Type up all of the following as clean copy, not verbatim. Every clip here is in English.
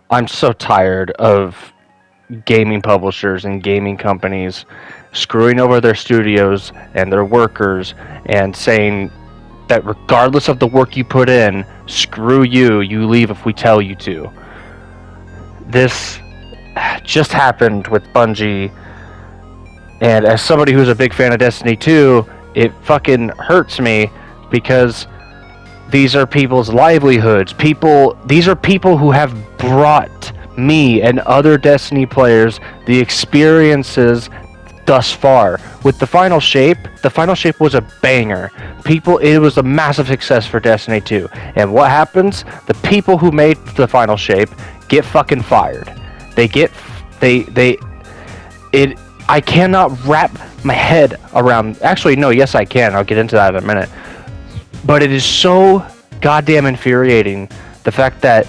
I'm so tired of gaming publishers and gaming companies screwing over their studios and their workers and saying that regardless of the work you put in, screw you, you leave if we tell you to. This just happened with Bungie, and as somebody who's a big fan of Destiny 2, it fucking hurts me because these are people's livelihoods. These are people who have brought me and other Destiny players the experiences thus far. With the Final Shape was a banger. It was a massive success for Destiny 2. And what happens? The people who made the Final Shape get fucking fired. I cannot wrap my head around. Actually, no, yes, I can. I'll get into that in a minute. But it is so goddamn infuriating, the fact that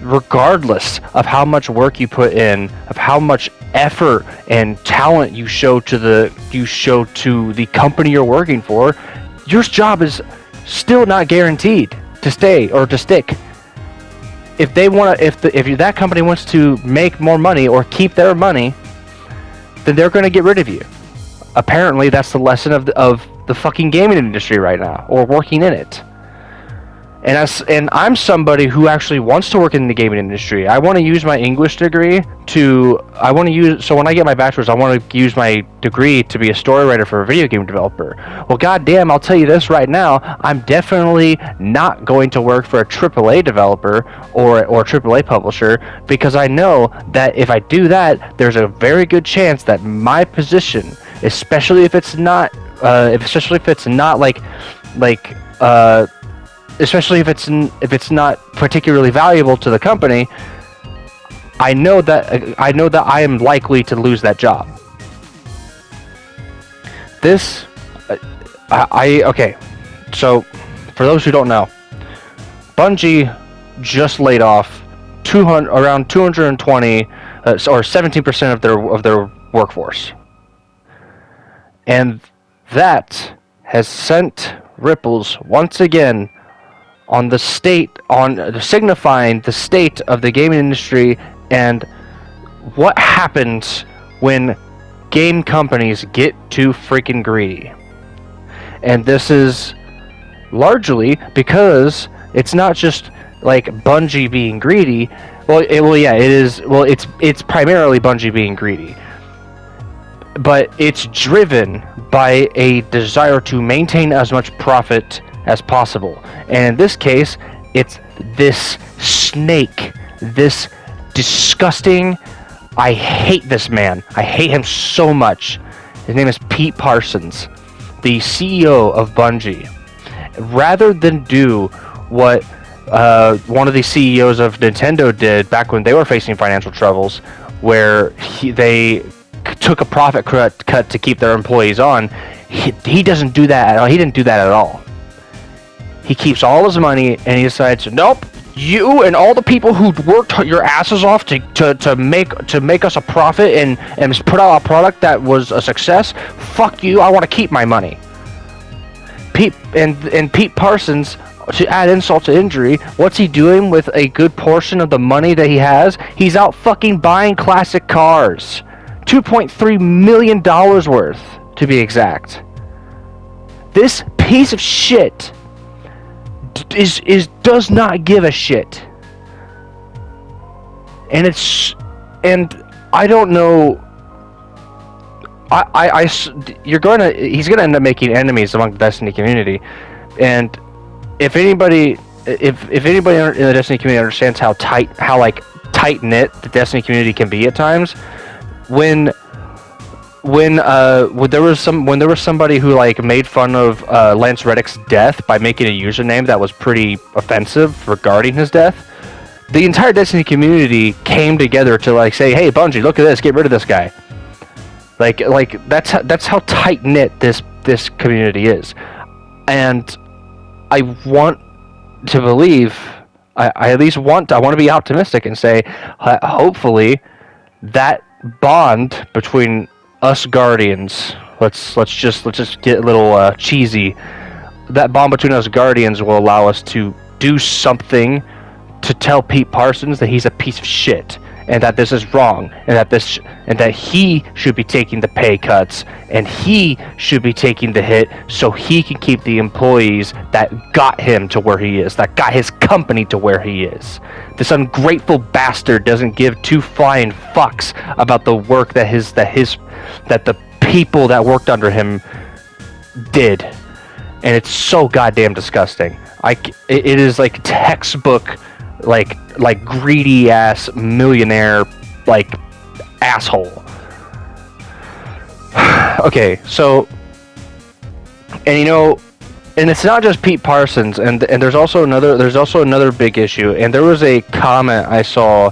regardless of how much work you put in, of how much effort and talent you show to the company you're working for, your job is still not guaranteed to stay or to stick. If that company wants to make more money or keep their money, then they're going to get rid of you. Apparently, that's the lesson of the fucking gaming industry right now, or working in it. And I'm somebody who actually wants to work in the gaming industry. I want to use my English degree so when I get my bachelor's, I want to use my degree to be a story writer for a video game developer. Well, goddamn, I'll tell you this right now, I'm definitely not going to work for a AAA developer or AAA publisher, because I know that if I do that, there's a very good chance that my position, especially if it's not particularly valuable to the company, I know that I am likely to lose that job. Okay. So, for those who don't know, Bungie just laid off around 220 or 17% of their workforce, and that has sent ripples once again signifying the state of the gaming industry and what happens when game companies get too freaking greedy. And this is largely because it's not just like Bungie being greedy. It's primarily Bungie being greedy, but it's driven by a desire to maintain as much profit as possible. And in this case, it's this snake, this disgusting, I hate this man. I hate him so much. His name is Pete Parsons, the CEO of Bungie. Rather than do what one of the CEOs of Nintendo did back when they were facing financial troubles, where they took a profit cut to keep their employees on, he doesn't do that at all. He didn't do that at all. He keeps all his money, and he decides, nope, you and all the people who worked your asses off to make us a profit and put out a product that was a success, fuck you, I want to keep my money. Pete Parsons, to add insult to injury, what's he doing with a good portion of the money that he has? He's out fucking buying classic cars. $2.3 million worth, to be exact. This piece of shit does not give a shit. And I don't know. He's gonna end up making enemies among the Destiny community, and if anybody in the Destiny community understands how tight knit the Destiny community can be at times, when there was somebody who made fun of Lance Reddick's death by making a username that was pretty offensive regarding his death, the entire Destiny community came together to say, "Hey, Bungie, look at this! Get rid of this guy." That's how tight knit this community is, and I want to believe. I want to be optimistic and say, hopefully, that bond between us Guardians, let's just get a little cheesy. That bond between us Guardians will allow us to do something to tell Pete Parsons that he's a piece of shit and that this is wrong and that he should be taking the pay cuts and he should be taking the hit so he can keep the employees that got him to where he is, that got his company to where he is. This ungrateful bastard doesn't give two flying fucks about the work that the people that worked under him did, and it's so goddamn disgusting. It is like textbook, like greedy ass millionaire, like asshole. Okay, so, and you know, and it's not just Pete Parsons, and there's also another big issue. And there was a comment I saw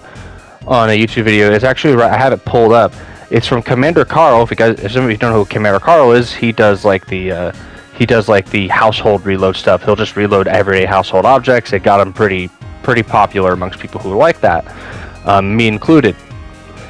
on a YouTube video. It's actually, I have it pulled up. It's from Commander Carl. If some of you don't know who Commander Carl is, he does like the household reload stuff. He'll just reload everyday household objects. It got him pretty popular amongst people who like that, me included.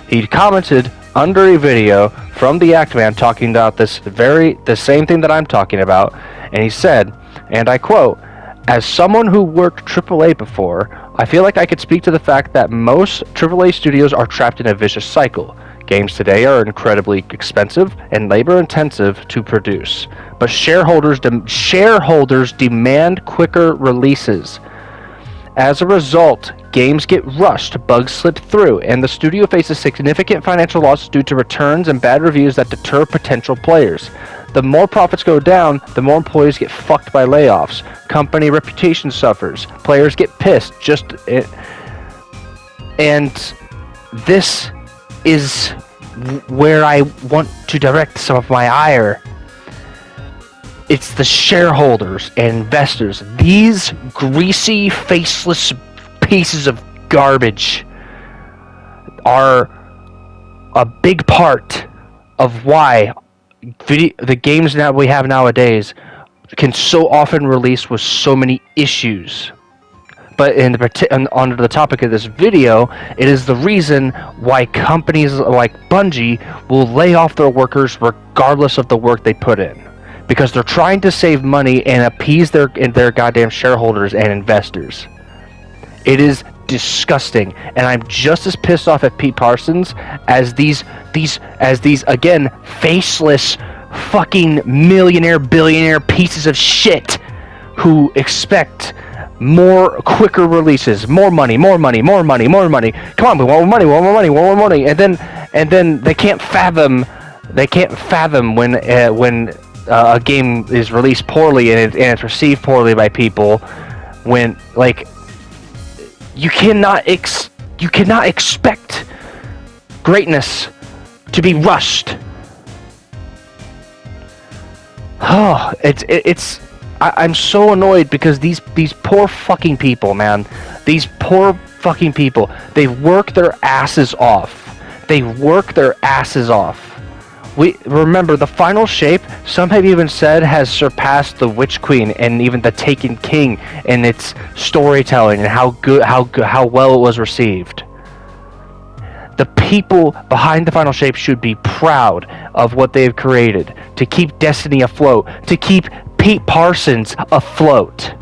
He commented under a video from the Act Man talking about the same thing that I'm talking about, and he said, and I quote, "As someone who worked AAA before, I feel like I could speak to the fact that most AAA studios are trapped in a vicious cycle. Games today are incredibly expensive and labor-intensive to produce, but shareholders demand quicker releases. As a result, games get rushed, bugs slip through, and the studio faces significant financial losses due to returns and bad reviews that deter potential players. The more profits go down, the more employees get fucked by layoffs. Company reputation suffers. Players get pissed. And this is where I want to direct some of my ire. It's the shareholders and investors. These greasy, faceless pieces of garbage are a big part of why the games that we have nowadays can so often release with so many issues. But on the topic of this video, it is the reason why companies like Bungie will lay off their workers regardless of the work they put in. Because they're trying to save money and appease their goddamn shareholders and investors. It is disgusting, and I'm just as pissed off at Pete Parsons as these again faceless fucking millionaire billionaire pieces of shit who expect quicker releases, more money. Come on, we want more money, and then they can't fathom when a game is released poorly and it's received poorly by people, when like you cannot expect greatness to be rushed. Oh, I'm so annoyed because these poor fucking people, man. These poor fucking people. They work their asses off. We remember the final shape. Some have even said has surpassed the Witch Queen and even the Taken King in its storytelling and how well it was received. The people behind the final shape should be proud of what they've created to keep Destiny afloat, to keep Pete Parsons afloat.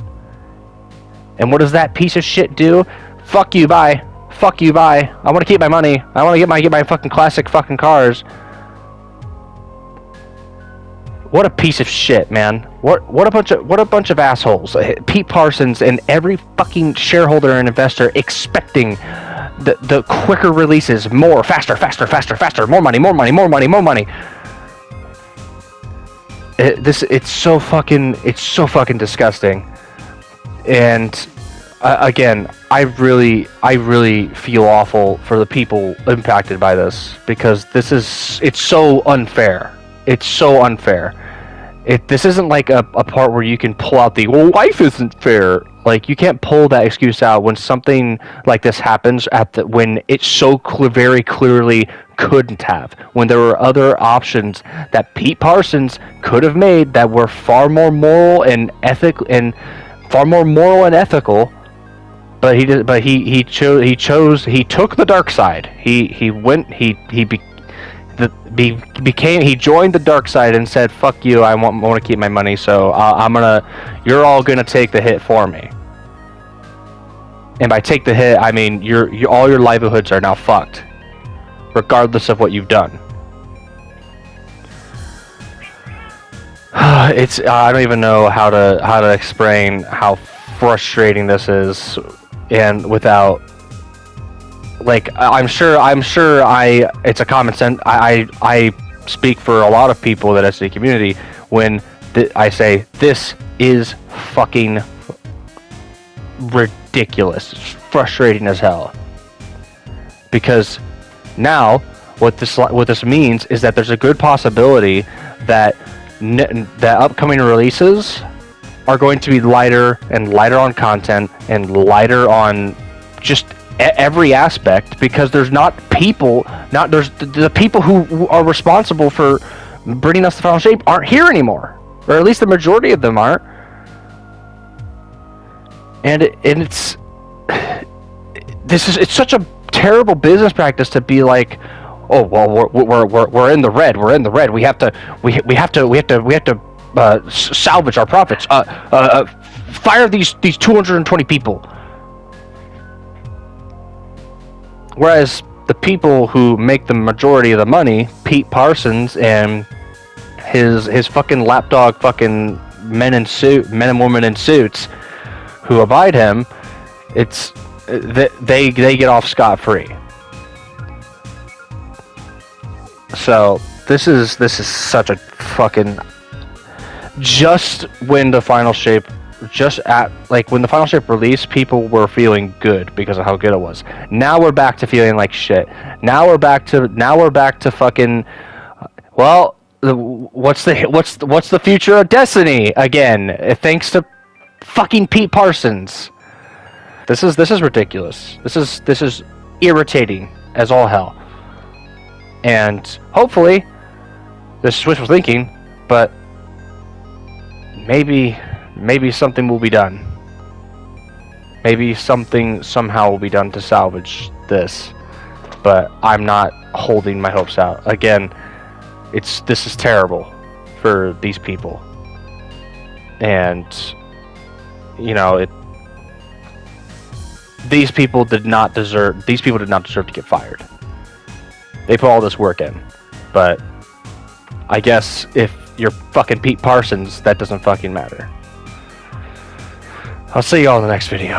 And what does that piece of shit do? Fuck you, bye. I want to keep my money. I want to get my fucking classic fucking cars. What a piece of shit, man. What a bunch of assholes. Pete Parsons and every fucking shareholder and investor expecting the quicker releases, more, faster, more money. It's so fucking disgusting. And again, I really feel awful for the people impacted by this, because it's so unfair. It's so unfair. This isn't like a part where you can pull out well, life isn't fair. Like, you can't pull that excuse out when something like this happens when it so very clearly couldn't have. When there were other options that Pete Parsons could have made that were far more moral and ethical, but he took the dark side. He joined the dark side and said, "Fuck you! I want to keep my money, so you're all gonna take the hit for me." And by take the hit, I mean all your livelihoods are now fucked, regardless of what you've done. It's I don't even know how to explain how frustrating this is, and without, like, I'm sure it's a common sense. I speak for a lot of people that SD community when I say this is fucking ridiculous. It's frustrating as hell, because now what this means is that there's a good possibility that that upcoming releases are going to be lighter and lighter on content and lighter on just every aspect, because there's not there's the people who are responsible for bringing us the final shape aren't here anymore, or at least the majority of them aren't. And it's it's such a terrible business practice to be like, oh well, we're in the red. We're in the red. We have to salvage our profits. Fire these 220 people. Whereas the people who make the majority of the money, Pete Parsons and his fucking lapdog fucking men and women in suits who abide him, they get off scot-free. So this is such a fucking, just when the final shape, when the final shape released, people were feeling good because of how good it was. Now we're back to feeling like shit. Now we're back to fucking, well, what's the future of Destiny again? Thanks to fucking Pete Parsons. This is ridiculous. This is irritating as all hell. And hopefully this is wishful thinking, but maybe something will be done. Maybe something somehow will be done to salvage this. But I'm not holding my hopes out. Again, this is terrible for these people. And these people did not deserve to get fired. They put all this work in. But I guess if you're fucking Pete Parsons, that doesn't fucking matter. I'll see you all in the next video.